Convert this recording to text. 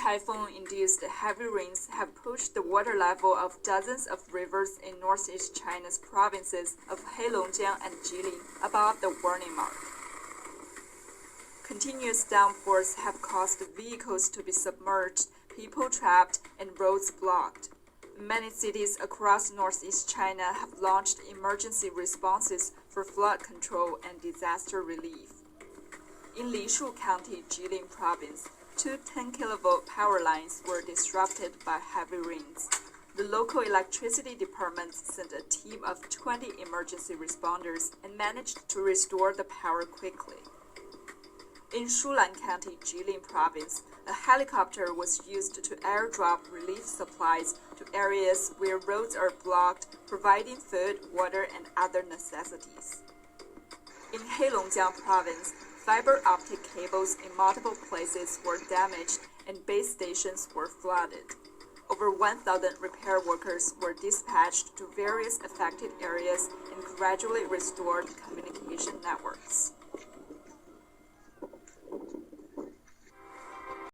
typhoon-induced heavy rains have pushed the water level of dozens of rivers in northeast China's provinces of Heilongjiang and Jilin above the warning mark. Continuous downpours have caused vehicles to be submerged, people trapped, and roads blocked. Many cities across northeast China have launched emergency responses for flood control and disaster relief. In Lishu County, Jilin Province, two 10-kilovolt power lines were disrupted by heavy rains. The local electricity department sent a team of 20 emergency responders and managed to restore the power quickly. In Shulan County, Jilin Province, a helicopter was used to airdrop relief supplies to areas where roads are blocked, providing food, water, and other necessities. In Heilongjiang Province, fiber optic cables in multiple places were damaged and base stations were flooded. Over 1,000 repair workers were dispatched to various affected areas and gradually restored communication networks.